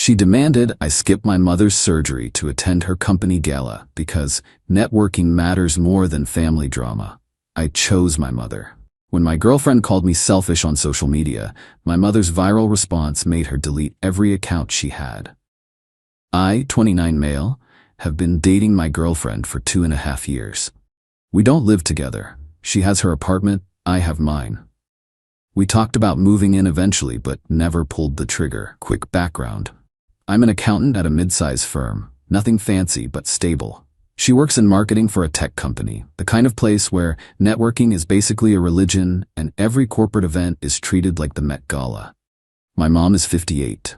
She demanded I skip my mother's surgery to attend her company gala because networking matters more than family drama. I chose my mother. When my girlfriend called me selfish on social media, my mother's viral response made her delete every account she had. I, 29 male, have been dating my girlfriend for 2.5 years. We don't live together. She has her apartment, I have mine. We talked about moving in eventually, but never pulled the trigger. Quick background. I'm an accountant at a mid-size firm. Nothing fancy, but stable. She works in marketing for a tech company, the kind of place where networking is basically a religion and every corporate event is treated like the Met Gala. My mom is 58.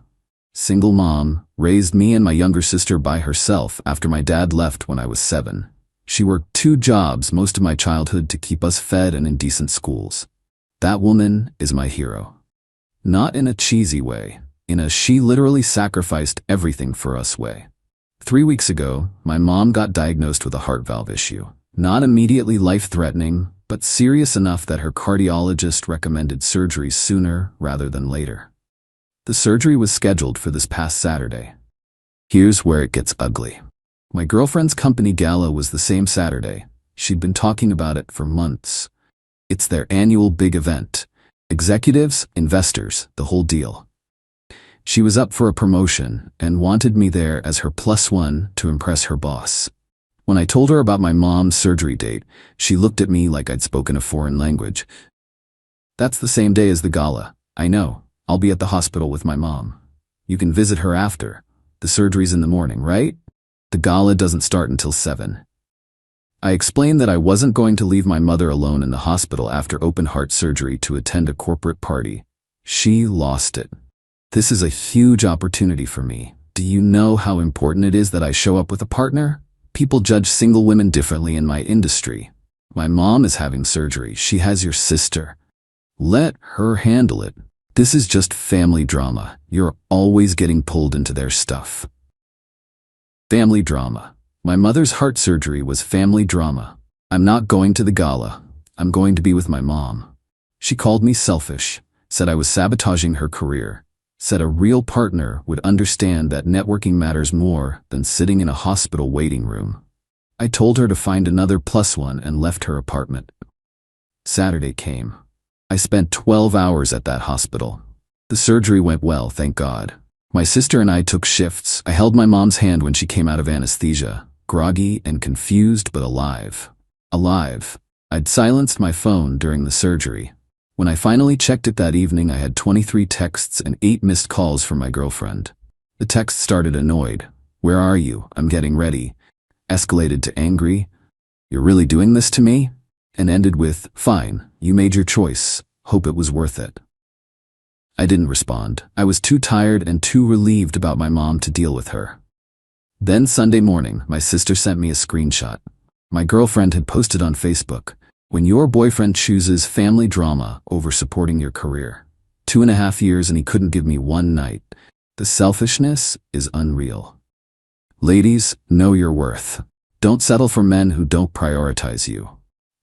Single mom, raised me and my younger sister by herself after my dad left when I was 7. She worked 2 jobs most of my childhood to keep us fed and in decent schools. That woman is my hero. Not in a cheesy way, in a she literally sacrificed everything for us way. 3 weeks ago, my mom got diagnosed with a heart valve issue. Not immediately life-threatening, but serious enough that her cardiologist recommended surgery sooner rather than later. The surgery was scheduled for this past Saturday. Here's where it gets ugly. My girlfriend's company gala was the same Saturday. She'd been talking about it for months. It's their annual big event. Executives, investors, the whole deal. She was up for a promotion and wanted me there as her +1 to impress her boss. When I told her about my mom's surgery date, she looked at me like I'd spoken a foreign language. That's the same day as the gala. I know. I'll be at the hospital with my mom. You can visit her after. The surgery's in the morning, right? The gala doesn't start until 7. I explained that I wasn't going to leave my mother alone in the hospital after open heart surgery to attend a corporate party. She lost it. This is a huge opportunity for me. Do you know how important it is that I show up with a partner? People judge single women differently in my industry. My mom is having surgery. She has your sister. Let her handle it. This is just family drama. You're always getting pulled into their stuff. Family drama. My mother's heart surgery was family drama. I'm not going to the gala. I'm going to be with my mom. She called me selfish, said I was sabotaging her career, said a real partner would understand that networking matters more than sitting in a hospital waiting room. I told her to find another +1 and left her apartment. Saturday came. I spent 12 hours at that hospital. The surgery went well, thank God. My sister and I took shifts. I held my mom's hand when she came out of anesthesia, groggy and confused but alive. Alive. I'd silenced my phone during the surgery. When I finally checked it that evening, I had 23 texts and 8 missed calls from my girlfriend. The text started annoyed. Where are you? I'm getting ready. Escalated to angry. You're really doing this to me? And ended with, fine, you made your choice. Hope it was worth it. I didn't respond. I was too tired and too relieved about my mom to deal with her. Then Sunday morning, my sister sent me a screenshot. My girlfriend had posted on Facebook, when your boyfriend chooses family drama over supporting your career. 2.5 years and he couldn't give me one night. The selfishness is unreal. Ladies, know your worth. Don't settle for men who don't prioritize you.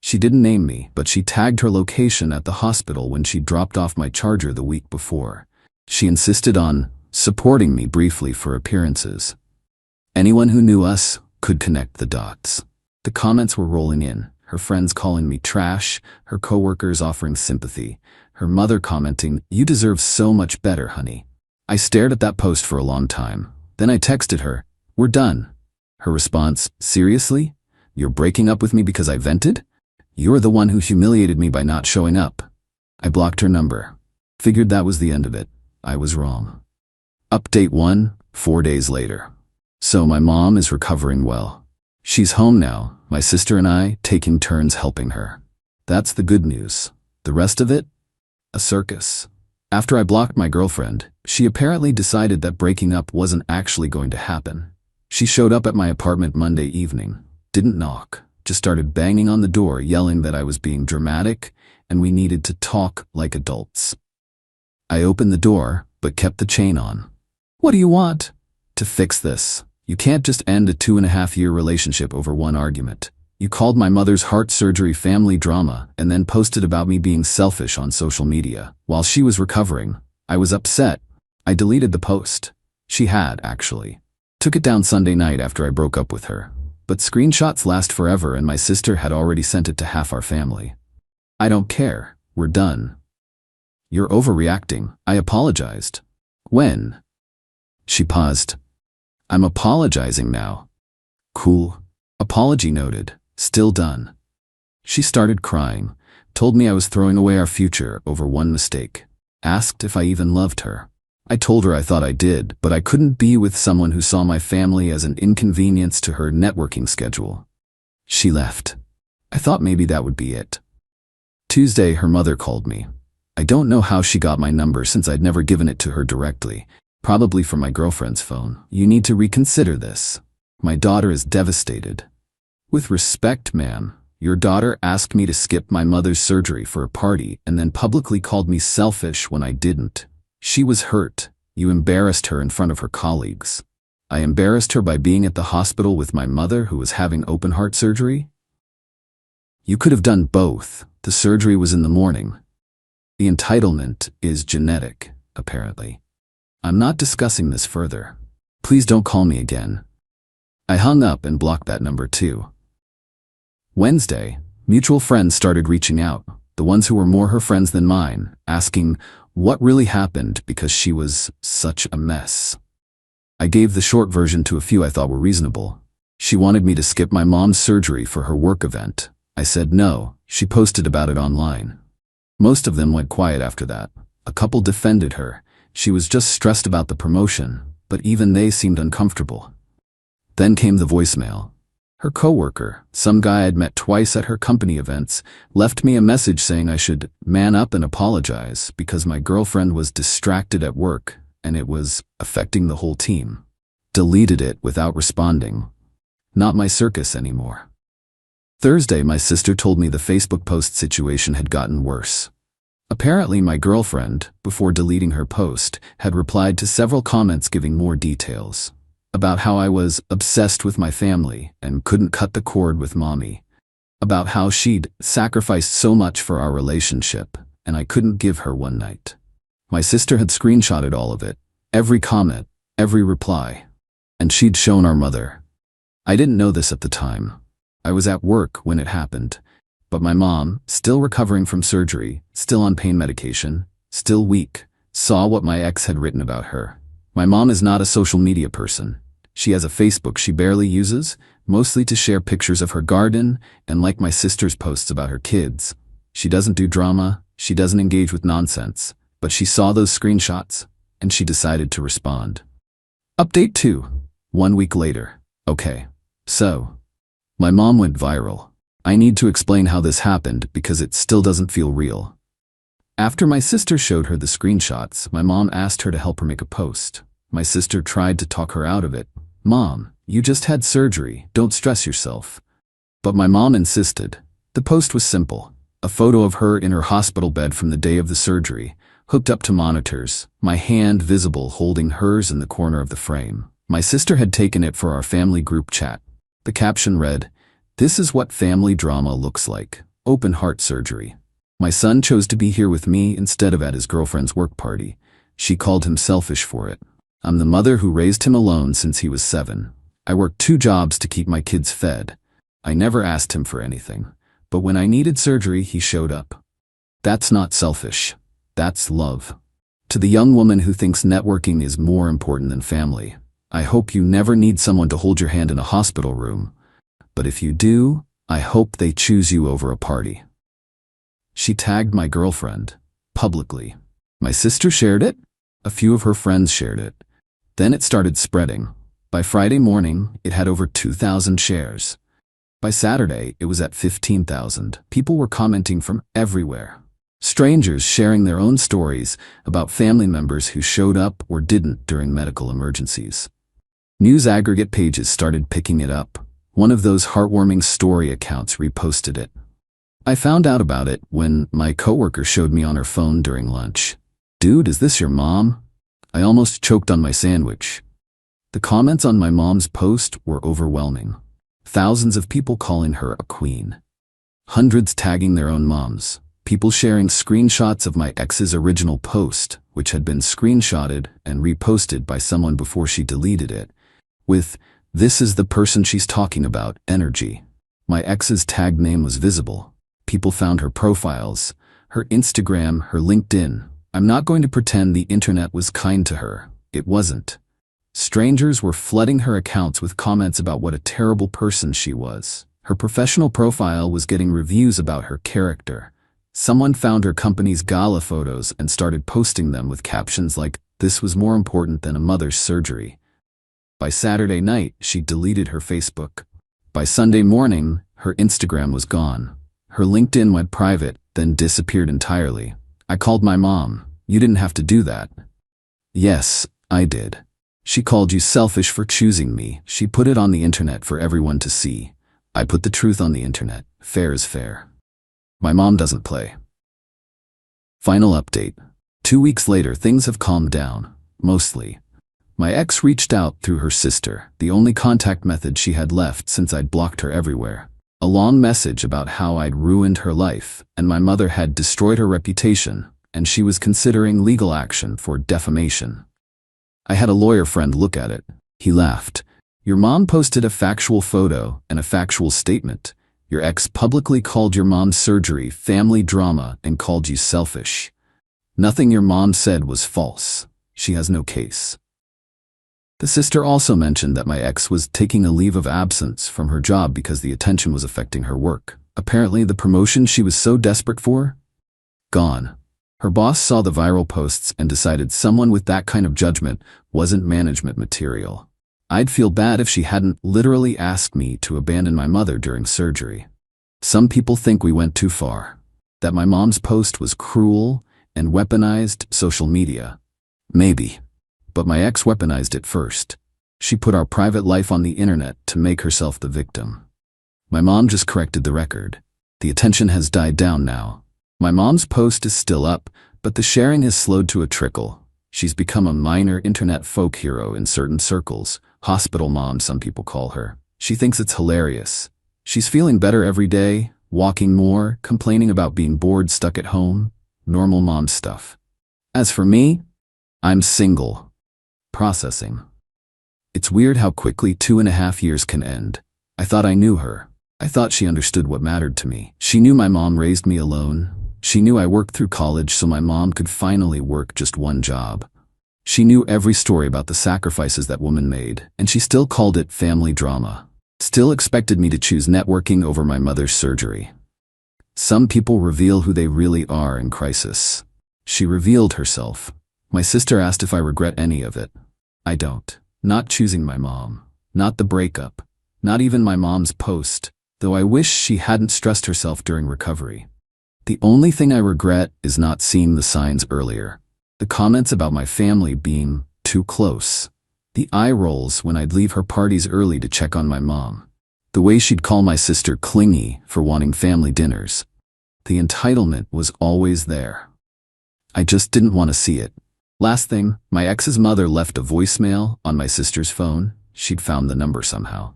She didn't name me, but she tagged her location at the hospital when she dropped off my charger the week before. She insisted on supporting me briefly for appearances. Anyone who knew us could connect the dots. The comments were rolling in, her friends calling me trash, her coworkers offering sympathy, her mother commenting, "You deserve so much better, honey." I stared at that post for a long time. Then I texted her, "We're done." Her response, "Seriously? You're breaking up with me because I vented? You're the one who humiliated me by not showing up." I blocked her number. Figured that was the end of it. I was wrong. Update 1, 4 days later. So my mom is recovering well. She's home now, my sister and I taking turns helping her. That's the good news. The rest of it? A circus. After I blocked my girlfriend, she apparently decided that breaking up wasn't actually going to happen. She showed up at my apartment Monday evening, didn't knock. Just started banging on the door, yelling that I was being dramatic and we needed to talk like adults. I opened the door, but kept the chain on. "What do you want?" "To fix this. You can't just end a 2.5-year relationship over one argument. You called my mother's heart surgery family drama and then posted about me being selfish on social media. While she was recovering, I was upset. I deleted the post. She had, actually. Took it down Sunday night after I broke up with her. But screenshots last forever and my sister had already sent it to half our family. I don't care. We're done. You're overreacting. I apologized. When? She paused. I'm apologizing now. Cool. Apology noted. Still done. She started crying, told me I was throwing away our future over one mistake, asked if I even loved her. I told her I thought I did, but I couldn't be with someone who saw my family as an inconvenience to her networking schedule. She left. I thought maybe that would be it. Tuesday, her mother called me. I don't know how she got my number since I'd never given it to her directly, probably from my girlfriend's phone. You need to reconsider this. My daughter is devastated. With respect, ma'am, your daughter asked me to skip my mother's surgery for a party and then publicly called me selfish when I didn't. She was hurt. You embarrassed her in front of her colleagues. I embarrassed her by being at the hospital with my mother who was having open heart surgery? You could have done both. The surgery was in the morning. The entitlement is genetic, apparently. I'm not discussing this further. Please don't call me again. I hung up and blocked that number too. Wednesday, mutual friends started reaching out, the ones who were more her friends than mine, asking what really happened because she was such a mess. I gave the short version to a few I thought were reasonable. She wanted me to skip my mom's surgery for her work event. I said no. She posted about it online. Most of them went quiet after that. A couple defended her. She was just stressed about the promotion, but even they seemed uncomfortable. Then came the voicemail. Her coworker, some guy I'd met twice at her company events, left me a message saying I should man up and apologize because my girlfriend was distracted at work and it was affecting the whole team. Deleted it without responding. Not my circus anymore. Thursday, my sister told me the Facebook post situation had gotten worse. Apparently, my girlfriend, before deleting her post, had replied to several comments giving more details about how I was obsessed with my family and couldn't cut the cord with mommy, about how she'd sacrificed so much for our relationship and I couldn't give her one night. My sister had screenshotted all of it, every comment, every reply, and she'd shown our mother. I didn't know this at the time. I was at work when it happened, but my mom, still recovering from surgery, still on pain medication, still weak, saw what my ex had written about her. My mom is not a social media person. She has a Facebook she barely uses, mostly to share pictures of her garden and like my sister's posts about her kids. She doesn't do drama, she doesn't engage with nonsense, but she saw those screenshots and she decided to respond. Update 2. 1 week later. Okay. So, my mom went viral. I need to explain how this happened because it still doesn't feel real. After my sister showed her the screenshots, my mom asked her to help her make a post. My sister tried to talk her out of it. Mom, you just had surgery, don't stress yourself. But my mom insisted. The post was simple. A photo of her in her hospital bed from the day of the surgery, hooked up to monitors, my hand visible holding hers in the corner of the frame. My sister had taken it for our family group chat. The caption read, "This is what family drama looks like. Open heart surgery." My son chose to be here with me instead of at his girlfriend's work party. She called him selfish for it. I'm the mother who raised him alone since he was 7. I worked 2 jobs to keep my kids fed. I never asked him for anything, but when I needed surgery, he showed up. That's not selfish. That's love. To the young woman who thinks networking is more important than family, I hope you never need someone to hold your hand in a hospital room. But if you do, I hope they choose you over a party. She tagged my girlfriend, publicly. My sister shared it. A few of her friends shared it. Then it started spreading. By Friday morning, it had over 2,000 shares. By Saturday, it was at 15,000. People were commenting from everywhere. Strangers sharing their own stories about family members who showed up or didn't during medical emergencies. News aggregate pages started picking it up. One of those heartwarming story accounts reposted it. I found out about it when my coworker showed me on her phone during lunch. "Dude, is this your mom?" I almost choked on my sandwich. The comments on my mom's post were overwhelming. Thousands of people calling her a queen. Hundreds tagging their own moms. People sharing screenshots of my ex's original post, which had been screenshotted and reposted by someone before she deleted it, with "This is the person she's talking about" energy. My ex's tag name was visible. People found her profiles, her Instagram, her LinkedIn. I'm not going to pretend the internet was kind to her. It wasn't. Strangers were flooding her accounts with comments about what a terrible person she was. Her professional profile was getting reviews about her character. Someone found her company's gala photos and started posting them with captions like, "This was more important than a mother's surgery." By Saturday night, she deleted her Facebook. By Sunday morning, her Instagram was gone. Her LinkedIn went private, then disappeared entirely. I called my mom. "You didn't have to do that." "Yes, I did. She called you selfish for choosing me. She put it on the internet for everyone to see." I put the truth on the internet. Fair is fair. My mom doesn't play. Final update. 2 weeks later, things have calmed down. Mostly. My ex reached out through her sister, the only contact method she had left since I'd blocked her everywhere. A long message about how I'd ruined her life, and my mother had destroyed her reputation, and she was considering legal action for defamation. I had a lawyer friend look at it. He laughed. "Your mom posted a factual photo and a factual statement. Your ex publicly called your mom's surgery family drama and called you selfish. Nothing your mom said was false. She has no case." The sister also mentioned that my ex was taking a leave of absence from her job because the attention was affecting her work. Apparently the promotion she was so desperate for? Gone. Her boss saw the viral posts and decided someone with that kind of judgment wasn't management material. I'd feel bad if she hadn't literally asked me to abandon my mother during surgery. Some people think we went too far. That my mom's post was cruel and weaponized social media. Maybe. But my ex weaponized it first. She put our private life on the internet to make herself the victim. My mom just corrected the record. The attention has died down now. My mom's post is still up, but the sharing has slowed to a trickle. She's become a minor internet folk hero in certain circles. Hospital mom, some people call her. She thinks it's hilarious. She's feeling better every day, walking more, complaining about being bored, stuck at home. Normal mom stuff. As for me, I'm single. Processing. It's weird how quickly 2.5 years can end. I thought I knew her. I thought she understood what mattered to me. She knew my mom raised me alone. She knew I worked through college so my mom could finally work just one job. She knew every story about the sacrifices that woman made, and she still called it family drama. Still expected me to choose networking over my mother's surgery. Some people reveal who they really are in crisis. She revealed herself. My sister asked if I regret any of it. I don't. Not choosing my mom. Not the breakup. Not even my mom's post, though I wish she hadn't stressed herself during recovery. The only thing I regret is not seeing the signs earlier. The comments about my family being too close. The eye rolls when I'd leave her parties early to check on my mom. The way she'd call my sister clingy for wanting family dinners. The entitlement was always there. I just didn't want to see it. Last thing, my ex's mother left a voicemail on my sister's phone. She'd found the number somehow.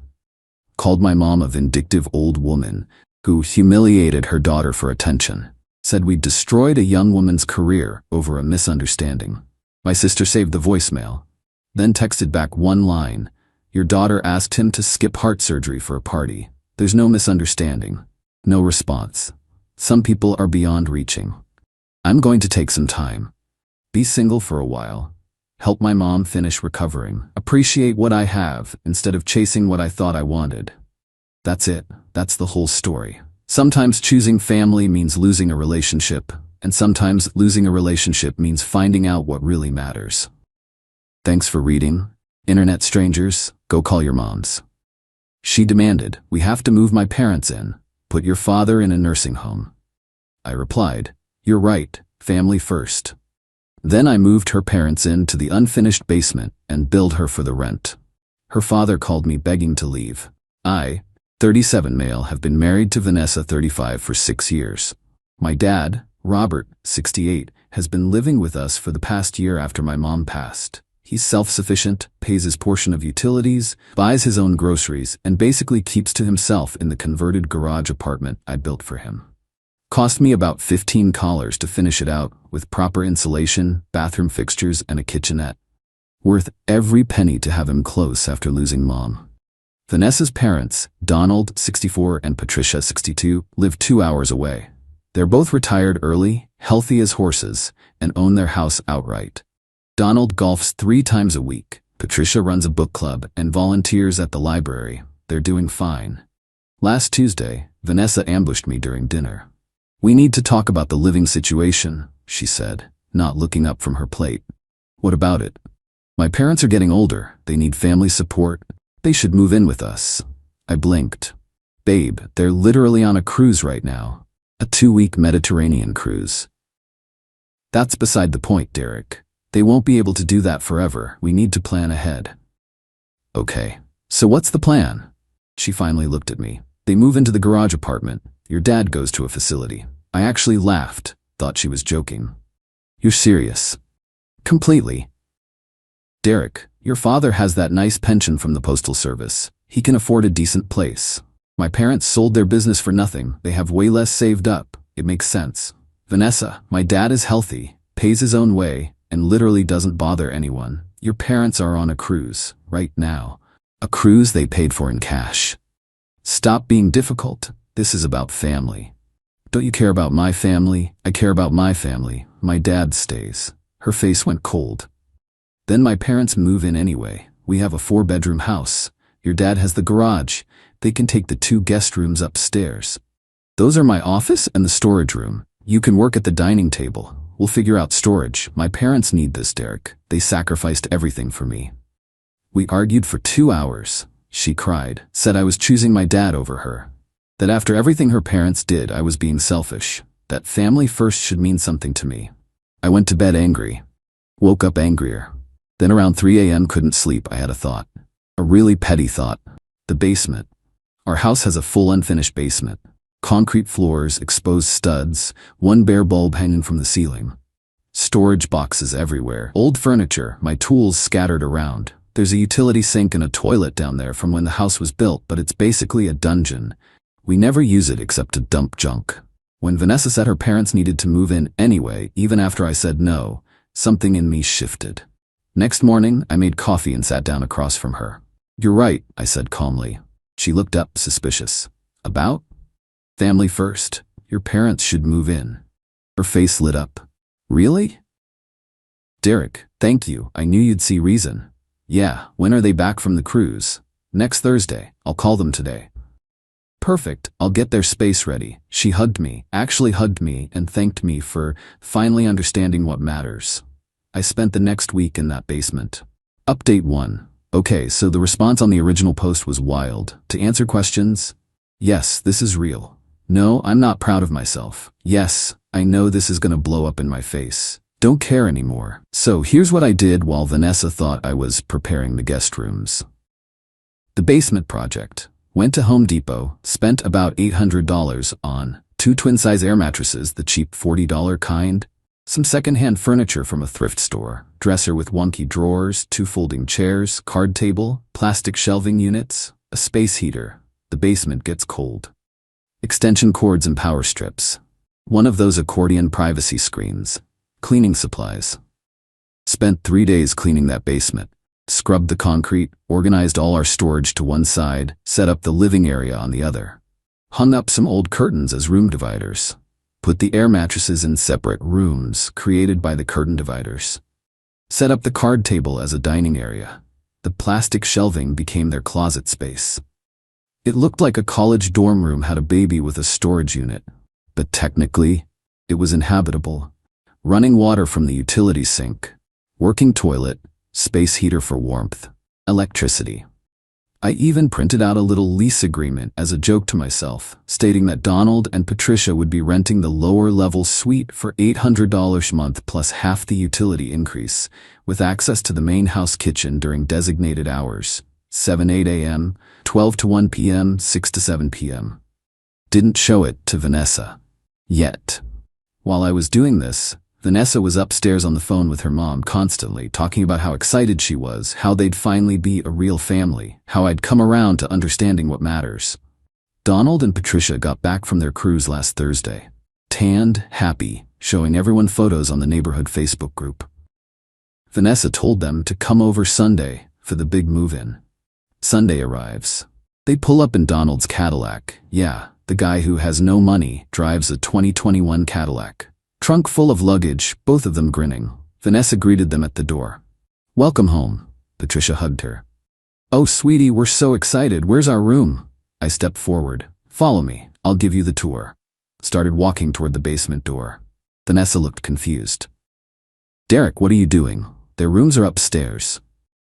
Called my mom a vindictive old woman who humiliated her daughter for attention. Said we'd destroyed a young woman's career over a misunderstanding. My sister saved the voicemail, then texted back one line. "Your daughter asked him to skip heart surgery for a party. There's no misunderstanding." No response. Some people are beyond reaching. I'm going to take some time. Be single for a while. Help my mom finish recovering. Appreciate what I have instead of chasing what I thought I wanted. That's it. That's the whole story. Sometimes choosing family means losing a relationship, and sometimes losing a relationship means finding out what really matters. Thanks for reading. Internet strangers, go call your moms. She demanded, "We have to move my parents in. Put your father in a nursing home." I replied, "You're right, family first." Then I moved her parents into the unfinished basement and billed her for the rent. Her father called me begging to leave. I, 37 male, have been married to Vanessa, 35, for 6 years. My dad, Robert, 68, has been living with us for the past year after my mom passed. He's self-sufficient, pays his portion of utilities, buys his own groceries, and basically keeps to himself in the converted garage apartment I built for him. Cost me about $15 to finish it out, with proper insulation, bathroom fixtures, and a kitchenette. Worth every penny to have him close after losing Mom. Vanessa's parents, Donald, 64, and Patricia, 62, live 2 hours away. They're both retired early, healthy as horses, and own their house outright. Donald golfs 3 times a week. Patricia runs a book club and volunteers at the library. They're doing fine. Last Tuesday, Vanessa ambushed me during dinner. "We need to talk about the living situation," she said, not looking up from her plate. "What about it?" "My parents are getting older. They need family support. They should move in with us." I blinked. "Babe, they're literally on a cruise right now. A 2-week Mediterranean cruise." "That's beside the point, Derek. They won't be able to do that forever. We need to plan ahead." "Okay, so what's the plan?" She finally looked at me. "They move into the garage apartment. Your dad goes to a facility." I actually laughed, thought she was joking. "You're serious?" "Completely." "Derek, your father has that nice pension from the Postal Service. He can afford a decent place. My parents sold their business for nothing. They have way less saved up. It makes sense. Vanessa, my dad is healthy, pays his own way, and literally doesn't bother anyone. Your parents are on a cruise, right now. A cruise they paid for in cash. Stop being difficult. This is about family." "Don't you care about my family?" "I care about my family. My dad stays." Her face went cold. "Then my parents move in anyway. We have a 4-bedroom house. Your dad has the garage. They can take the 2 guest rooms upstairs. Those are my office and the storage room. You can work at the dining table. We'll figure out storage. My parents need this, Derek. They sacrificed everything for me." We argued for 2 hours. She cried, said I was choosing my dad over her. That after everything her parents did, I was being selfish. That family first should mean something to me. I went to bed angry. Woke up angrier. Then around 3 a.m. couldn't sleep. I had a thought. A really petty thought. The basement. Our house has a full unfinished basement. Concrete floors, exposed studs, 1 bare bulb hanging from the ceiling. Storage boxes everywhere. Old furniture, my tools scattered around. There's a utility sink and a toilet down there from when the house was built, but it's basically a dungeon. We never use it except to dump junk. When Vanessa said her parents needed to move in anyway, even after I said no, something in me shifted. Next morning, I made coffee and sat down across from her. "You're right," I said calmly. She looked up, suspicious. "About?" "Family first. Your parents should move in." Her face lit up. "Really?" "Derek, thank you. I knew you'd see reason." "Yeah, when are they back from the cruise?" "Next Thursday. I'll call them today." "Perfect. I'll get their space ready." She hugged me, actually hugged me, and thanked me for finally understanding what matters. I spent the next week in that basement. Update 1. Okay, so the response on the original post was wild. To answer questions, yes, this is real. No, I'm not proud of myself. Yes, I know this is gonna blow up in my face. Don't care anymore. So here's what I did while Vanessa thought I was preparing the guest rooms. The basement project. Went to Home Depot, spent about $800 on 2 twin-size air mattresses, the cheap $40 kind, some second-hand furniture from a thrift store, dresser with wonky drawers, 2 folding chairs, card table, plastic shelving units, a space heater. The basement gets cold. Extension cords and power strips. One of those accordion privacy screens. Cleaning supplies. Spent 3 days cleaning that basement. Scrubbed the concrete, organized all our storage to one side, set up the living area on the other. Hung up some old curtains as room dividers. Put the air mattresses in separate rooms created by the curtain dividers. Set up the card table as a dining area. The plastic shelving became their closet space. It looked like a college dorm room had a baby with a storage unit. But technically, it was inhabitable. Running water from the utility sink. Working toilet. Space heater for warmth. Electricity. I even printed out a little lease agreement as a joke to myself, stating that Donald and Patricia would be renting the lower-level suite for $800 a month plus half the utility increase, with access to the main house kitchen during designated hours, 7-8 a.m., 12 to 1 p.m., 6 to 7 p.m. Didn't show it to Vanessa. Yet. While I was doing this, Vanessa was upstairs on the phone with her mom constantly, talking about how excited she was, how they'd finally be a real family, how I'd come around to understanding what matters. Donald and Patricia got back from their cruise last Thursday. tanned, happy, showing everyone photos on the neighborhood Facebook group. Vanessa told them to come over Sunday for the big move-in. Sunday arrives. They pull up in Donald's Cadillac. Yeah, the guy who has no money drives a 2021 Cadillac. Trunk full of luggage, both of them grinning. Vanessa greeted them at the door. "Welcome home." Patricia hugged her. "Oh, sweetie, we're so excited. Where's our room?" I stepped forward. "Follow me. I'll give you the tour." Started walking toward the basement door. Vanessa looked confused. "Derek, what are you doing? Their rooms are upstairs."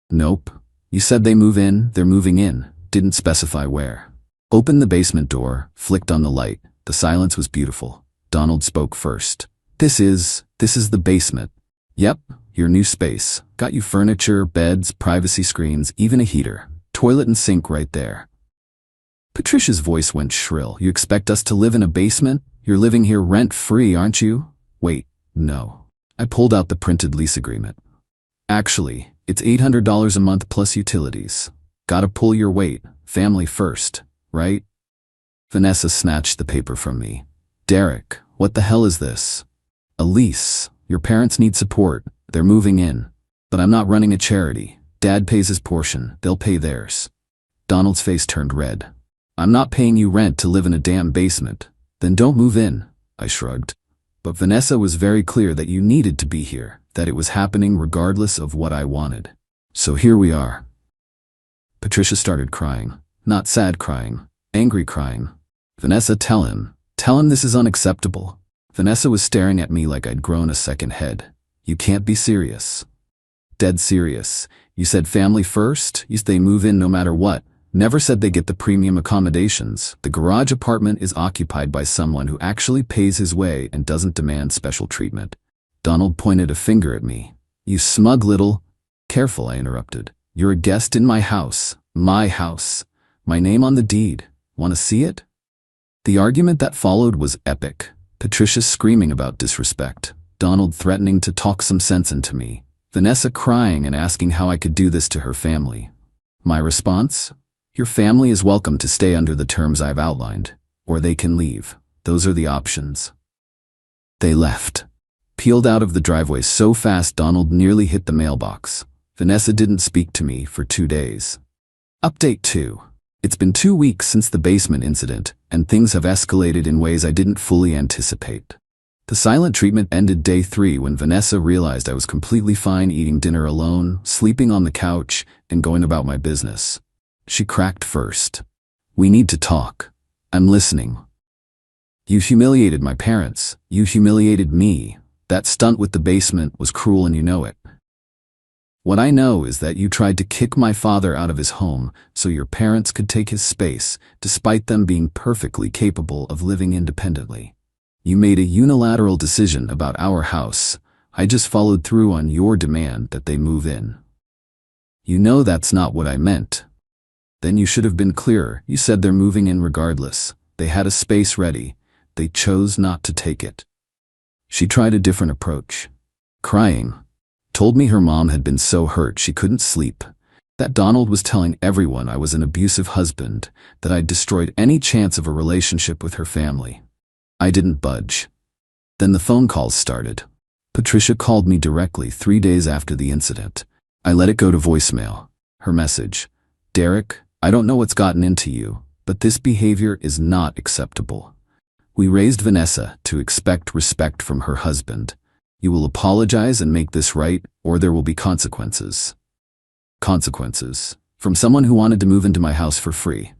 "Nope. You said they move in, they're moving in. Didn't specify where." Opened the basement door, flicked on the light. The silence was beautiful. Donald spoke first. This is the basement." "Yep, your new space. Got you furniture, beds, privacy screens, even a heater. Toilet and sink right there." Patricia's voice went shrill. "You expect us to live in a basement? You're living here rent-free, aren't you?" "Wait, no." I pulled out the printed lease agreement. "Actually, it's $800 a month plus utilities. Gotta pull your weight. Family first, right?" Vanessa snatched the paper from me. "Derek, what the hell is this?" "A lease. Your parents need support. They're moving in. But I'm not running a charity. Dad pays his portion. They'll pay theirs." Donald's face turned red. "I'm not paying you rent to live in a damn basement. Then don't move in," I shrugged. "But Vanessa was very clear that you needed to be here, that it was happening regardless of what I wanted. So here we are." Patricia started crying. Not sad crying, angry crying. "Vanessa, tell him this is unacceptable." Vanessa was staring at me like I'd grown a second head. "You can't be serious." "Dead serious. You said family first? You said they move in no matter what. Never said they get the premium accommodations. The garage apartment is occupied by someone who actually pays his way and doesn't demand special treatment." Donald pointed a finger at me. "You smug little—" "Careful," I interrupted. "You're a guest in my house. My house. My name on the deed. Want to see it?" The argument that followed was epic. Patricia screaming about disrespect. Donald threatening to talk some sense into me. Vanessa crying and asking how I could do this to her family. My response? "Your family is welcome to stay under the terms I've outlined, or they can leave. Those are the options." They left. Peeled out of the driveway so fast Donald nearly hit the mailbox. Vanessa didn't speak to me for 2 days. Update 2. It's been 2 weeks since the basement incident, and things have escalated in ways I didn't fully anticipate. The silent treatment ended day 3 when Vanessa realized I was completely fine eating dinner alone, sleeping on the couch, and going about my business. She cracked first. "We need to talk. I'm listening. You humiliated my parents. You humiliated me. That stunt with the basement was cruel and you know it. What I know is that you tried to kick my father out of his home so your parents could take his space, despite them being perfectly capable of living independently. You made a unilateral decision about our house. I just followed through on your demand that they move in. You know that's not what I meant. Then you should have been clearer. You said they're moving in regardless. They had a space ready. They chose not to take it." She tried a different approach. Crying. Told me her mom had been so hurt she couldn't sleep. That Donald was telling everyone I was an abusive husband, that I'd destroyed any chance of a relationship with her family. I didn't budge. Then the phone calls started. Patricia called me directly 3 days after the incident. I let it go to voicemail. Her message: "Derek, I don't know what's gotten into you, but this behavior is not acceptable. We raised Vanessa to expect respect from her husband. You will apologize and make this right, or there will be consequences." Consequences. From someone who wanted to move into my house for free.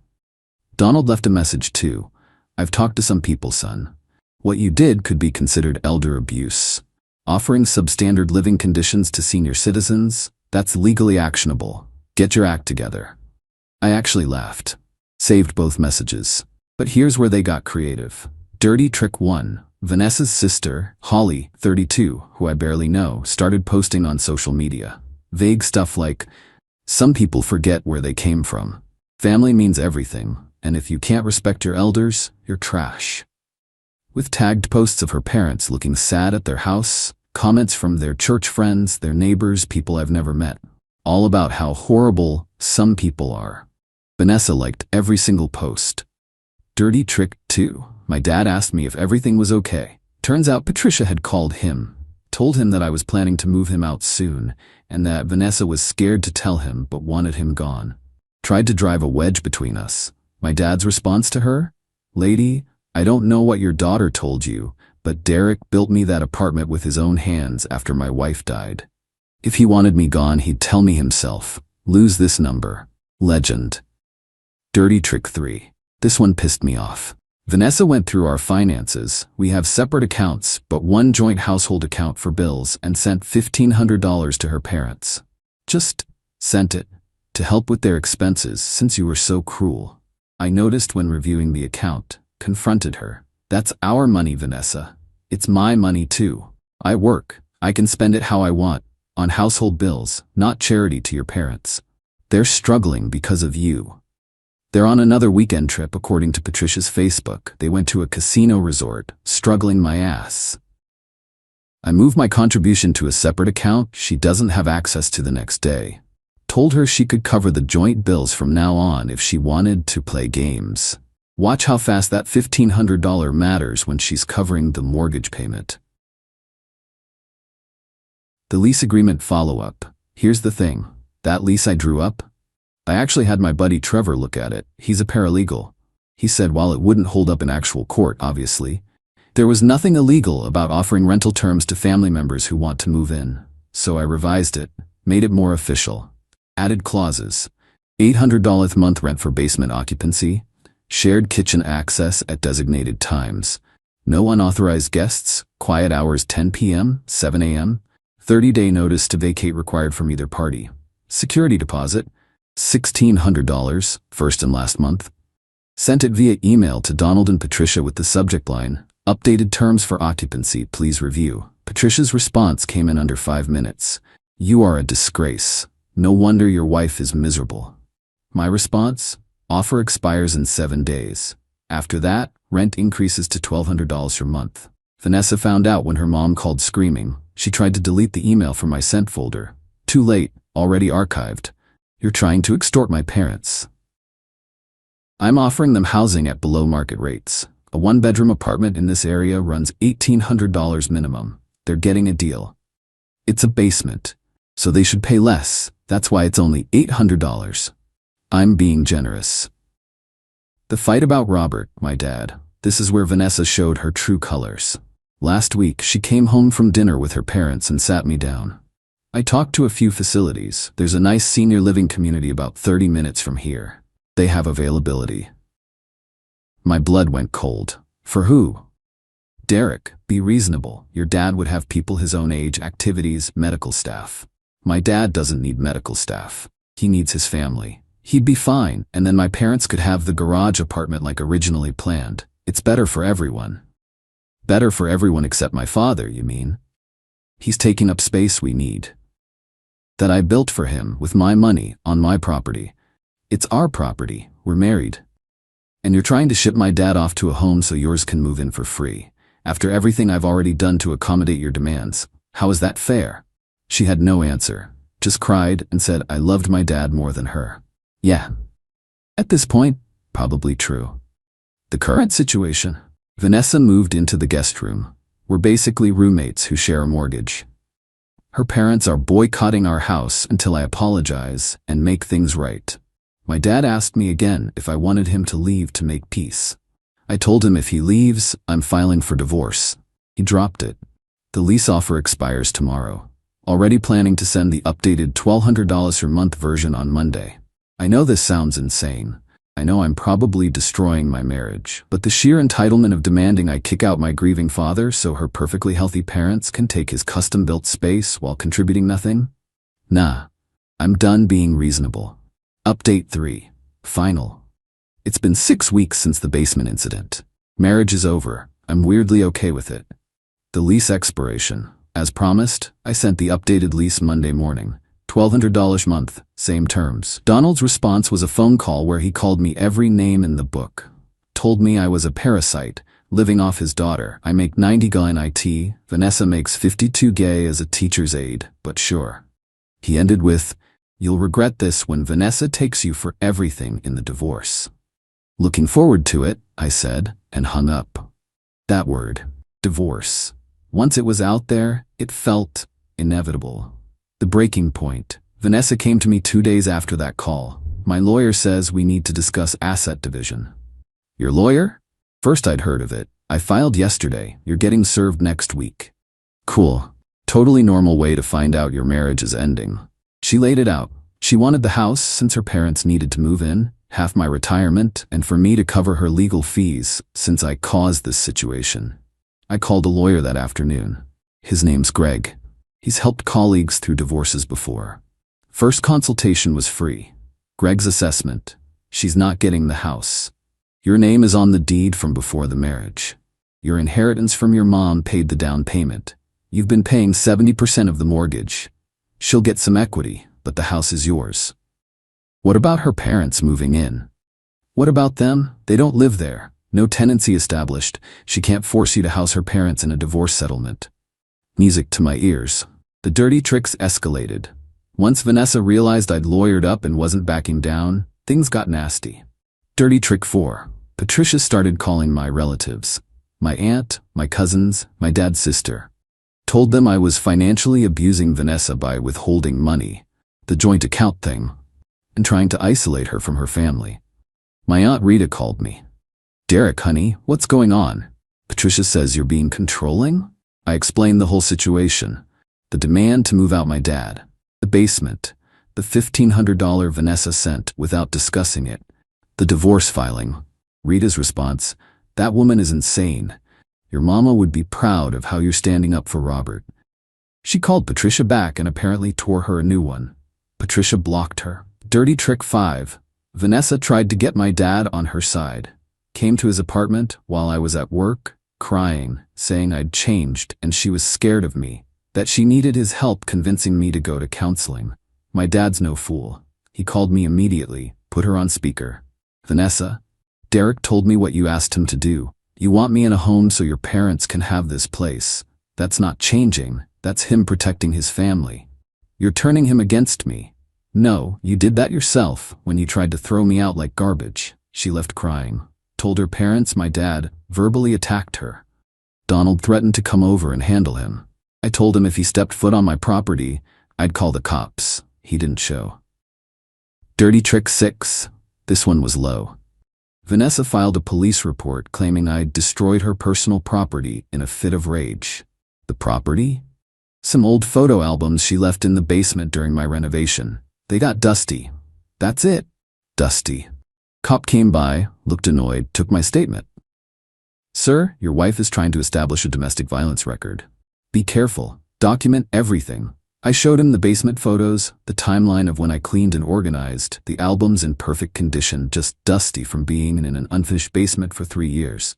Donald left a message too. "I've talked to some people, son. What you did could be considered elder abuse. Offering substandard living conditions to senior citizens, that's legally actionable. Get your act together." I actually laughed. Saved both messages. But here's where they got creative. Dirty trick 1. Vanessa's sister, Holly, 32, who I barely know, started posting on social media. Vague stuff like, "Some people forget where they came from. Family means everything, and if you can't respect your elders, you're trash." With tagged posts of her parents looking sad at their house, comments from their church friends, their neighbors, people I've never met. All about how horrible some people are. Vanessa liked every single post. Dirty trick 2. My dad asked me if everything was okay. Turns out Patricia had called him, told him that I was planning to move him out soon, and that Vanessa was scared to tell him but wanted him gone. Tried to drive a wedge between us. My dad's response to her? Lady, I don't know what your daughter told you, but Derek built me that apartment with his own hands after my wife died. If he wanted me gone, he'd tell me himself. Lose this number. Legend. Dirty trick 3. This one pissed me off. Vanessa went through our finances. We have separate accounts, but one joint household account for bills, and sent $1,500 to her parents. Just sent it to help with their expenses since you were so cruel. I noticed when reviewing the account, confronted her. That's our money, Vanessa. It's my money too. I work. I can spend it how I want, on household bills, not charity to your parents. They're struggling because of you. They're on another weekend trip according to Patricia's Facebook. They went to a casino resort, struggling my ass. I moved my contribution to a separate account she doesn't have access to the next day. Told her she could cover the joint bills from now on if she wanted to play games. Watch how fast that $1,500 matters when she's covering the mortgage payment. The lease agreement follow-up. Here's the thing. That lease I drew up? I actually had my buddy Trevor look at it. He's a paralegal. He said while it wouldn't hold up in actual court, obviously, there was nothing illegal about offering rental terms to family members who want to move in. So I revised it, made it more official. Added clauses. $800 month rent for basement occupancy. Shared kitchen access at designated times. No unauthorized guests. Quiet hours 10 p.m., 7 a.m. 30-day notice to vacate required from either party. Security deposit. $1,600, first and last month. Sent it via email to Donald and Patricia with the subject line, "Updated terms for occupancy, please review." Patricia's response came in under 5 minutes. "You are a disgrace. No wonder your wife is miserable." My response? Offer expires in 7 days. After that, rent increases to $1,200 per month. Vanessa found out when her mom called screaming. She tried to delete the email from my sent folder. Too late, already archived. You're trying to extort my parents. I'm offering them housing at below market rates. A 1-bedroom apartment in this area runs $1,800 minimum. They're getting a deal. It's a basement, so they should pay less. That's why it's only $800. I'm being generous. The fight about Robert, my dad. This is where Vanessa showed her true colors. Last week, she came home from dinner with her parents and sat me down. I talked to a few facilities. There's a nice senior living community about 30 minutes from here. They have availability. My blood went cold. For who? Derek, be reasonable. Your dad would have people his own age, activities, medical staff. My dad doesn't need medical staff. He needs his family. He'd be fine, and then my parents could have the garage apartment like originally planned. It's better for everyone. Better for everyone except my father, you mean? He's taking up space we need. That I built for him with my money on my property. It's our property. We're married. And you're trying to ship my dad off to a home so yours can move in for free. After everything I've already done to accommodate your demands. How is that fair? She had no answer. Just cried and said I loved my dad more than her. Yeah. At this point, probably true. The current situation. Vanessa moved into the guest room. We're basically roommates who share a mortgage. Her parents are boycotting our house until I apologize and make things right. My dad asked me again if I wanted him to leave to make peace. I told him if he leaves, I'm filing for divorce. He dropped it. The lease offer expires tomorrow. Already planning to send the updated $1,200 per month version on Monday. I know this sounds insane. I know I'm probably destroying my marriage, but the sheer entitlement of demanding I kick out my grieving father so her perfectly healthy parents can take his custom-built space while contributing nothing? Nah. I'm done being reasonable. Update 3. Final. It's been 6 weeks since the basement incident. Marriage is over. I'm weirdly okay with it. The lease expiration. As promised, I sent the updated lease Monday morning. $1,200 a month, same terms. Donald's response was a phone call where he called me every name in the book. Told me I was a parasite, living off his daughter. I make $90K in IT, Vanessa makes $52K as a teacher's aide, but sure. He ended with, "You'll regret this when Vanessa takes you for everything in the divorce." Looking forward to it, I said. and hung up. That word, divorce. Once it was out there, it felt inevitable. The breaking point. Vanessa came to me 2 days after that call. My lawyer says we need to discuss asset division. Your lawyer? First I'd heard of it. I filed yesterday. You're getting served next week. Cool. Totally normal way to find out your marriage is ending. She laid it out. She wanted the house since her parents needed to move in, half my retirement, and for me to cover her legal fees since I caused this situation. I called a lawyer that afternoon. His name's Greg. He's helped colleagues through divorces before. First consultation was free. Greg's assessment. She's not getting the house. Your name is on the deed from before the marriage. Your inheritance from your mom paid the down payment. You've been paying 70% of the mortgage. She'll get some equity, but the house is yours. What about her parents moving in? What about them? They don't live there. No tenancy established. She can't force you to house her parents in a divorce settlement. Music to my ears. The dirty tricks escalated. Once Vanessa realized I'd lawyered up and wasn't backing down, things got nasty. Dirty trick 4. Patricia started calling my relatives. My aunt, my cousins, my dad's sister. Told them I was financially abusing Vanessa by withholding money, the joint account thing, and trying to isolate her from her family. My Aunt Rita called me. Derek, honey, what's going on? Patricia says you're being controlling? I explained the whole situation. The demand to move out my dad. The basement. The $1,500 Vanessa sent without discussing it. The divorce filing. Rita's response, that woman is insane. Your mama would be proud of how you're standing up for Robert. She called Patricia back and apparently tore her a new one. Patricia blocked her. Dirty trick 5. Vanessa tried to get my dad on her side. Came to his apartment while I was at work, crying, saying I'd changed and she was scared of me, that she needed his help convincing me to go to counseling. My dad's no fool. He called me immediately, put her on speaker. Vanessa, Derek told me what you asked him to do. You want me in a home so your parents can have this place. That's not changing. That's him protecting his family. You're turning him against me. No, you did that yourself when you tried to throw me out like garbage. She left crying. Told her parents my dad verbally attacked her. Donald threatened to come over and handle him. I told him if he stepped foot on my property, I'd call the cops. He didn't show. Dirty trick 6. This one was low. Vanessa filed a police report claiming I'd destroyed her personal property in a fit of rage. The property? Some old photo albums she left in the basement during my renovation. They got dusty. That's it. Dusty. Cop came by, looked annoyed, took my statement. Sir, your wife is trying to establish a domestic violence record. Be careful. Document everything. I showed him the basement photos, the timeline of when I cleaned and organized, the albums in perfect condition, just dusty from being in an unfinished basement for 3 years.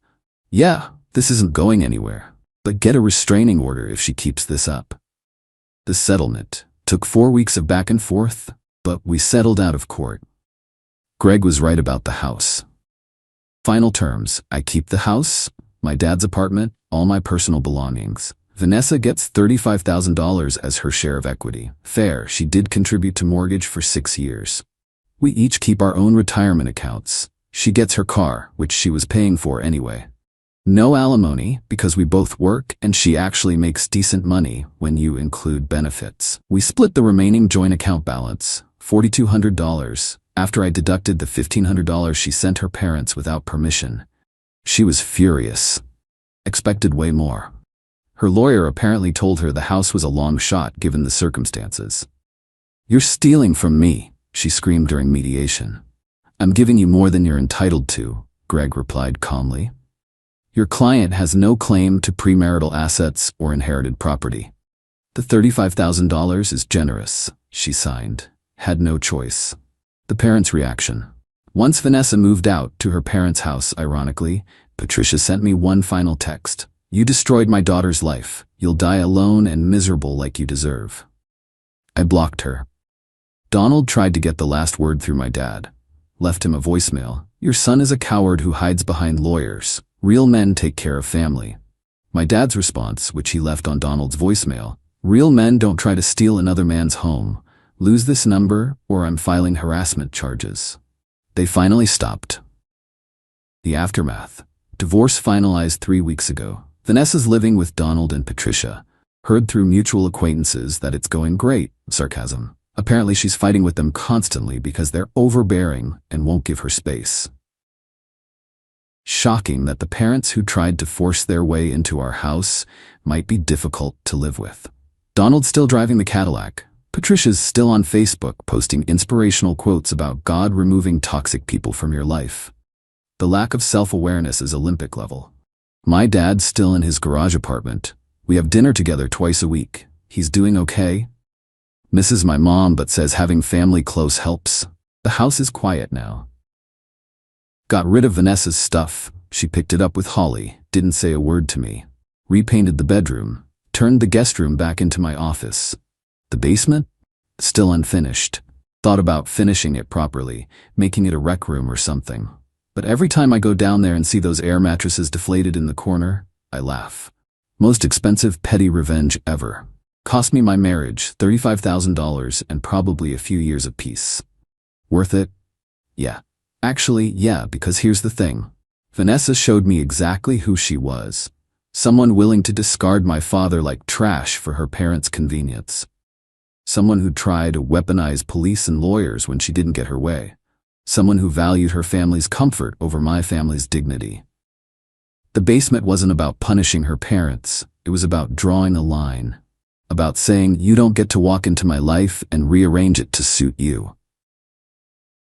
Yeah, this isn't going anywhere. But get a restraining order if she keeps this up. The settlement took 4 weeks of back and forth, but we settled out of court. Greg was right about the house. Final terms, I keep the house, my dad's apartment, all my personal belongings. Vanessa gets $35,000 as her share of equity. Fair, she did contribute to mortgage for 6 years. We each keep our own retirement accounts. She gets her car, which she was paying for anyway. No alimony, because we both work and she actually makes decent money when you include benefits. We split the remaining joint account balance, $4,200, after I deducted the $1,500 she sent her parents without permission. She was furious. Expected way more. Her lawyer apparently told her the house was a long shot given the circumstances. You're stealing from me, she screamed during mediation. I'm giving you more than you're entitled to, Greg replied calmly. Your client has no claim to premarital assets or inherited property. The $35,000 is generous, she signed. Had no choice. The parents' reaction. Once Vanessa moved out to her parents' house, ironically, Patricia sent me one final text. You destroyed my daughter's life. You'll die alone and miserable like you deserve. I blocked her. Donald tried to get the last word through my dad. Left him a voicemail. Your son is a coward who hides behind lawyers. Real men take care of family. My dad's response, which he left on Donald's voicemail. Real men don't try to steal another man's home. Lose this number or I'm filing harassment charges. They finally stopped. The aftermath. Divorce finalized 3 weeks ago. Vanessa's living with Donald and Patricia. Heard through mutual acquaintances that it's going great. Sarcasm. Apparently she's fighting with them constantly because they're overbearing and won't give her space. Shocking that the parents who tried to force their way into our house might be difficult to live with. Donald's still driving the Cadillac. Patricia's still on Facebook posting inspirational quotes about God removing toxic people from your life. The lack of self-awareness is Olympic level. My dad's still in his garage apartment. We have dinner together twice a week. He's doing okay. Misses my mom but says having family close helps. The house is quiet now. Got rid of Vanessa's stuff. She picked it up with Holly, didn't say a word to me. Repainted the bedroom, turned the guest room back into my office. The basement? Still unfinished. Thought about finishing it properly, making it a rec room or something. But every time I go down there and see those air mattresses deflated in the corner, I laugh. Most expensive petty revenge ever. Cost me my marriage, $35,000 and probably a few years of peace. Worth it? Yeah. Actually, yeah, because here's the thing. Vanessa showed me exactly who she was. Someone willing to discard my father like trash for her parents' convenience. Someone who tried to weaponize police and lawyers when she didn't get her way. Someone who valued her family's comfort over my family's dignity. The basement wasn't about punishing her parents. It was about drawing a line. About saying, you don't get to walk into my life and rearrange it to suit you.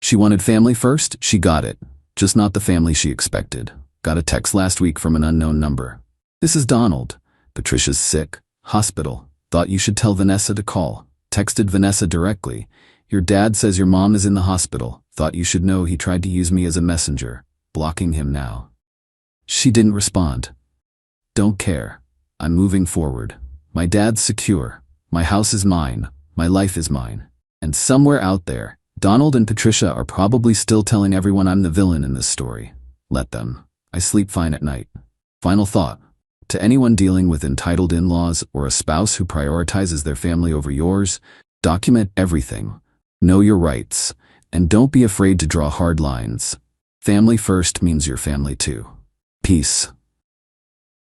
She wanted family first, she got it. Just not the family she expected. Got a text last week from an unknown number. This is Donald. Patricia's sick. Hospital. Thought you should tell Vanessa to call. Texted Vanessa directly. Your dad says your mom is in the hospital. Thought you should know he tried to use me as a messenger. Blocking him now. She didn't respond. Don't care. I'm moving forward. My dad's secure. My house is mine. My life is mine. And somewhere out there, Donald and Patricia are probably still telling everyone I'm the villain in this story. Let them. I sleep fine at night. Final thought. To anyone dealing with entitled in-laws or a spouse who prioritizes their family over yours, document everything. Know your rights. And don't be afraid to draw hard lines. Family first means your family too. Peace.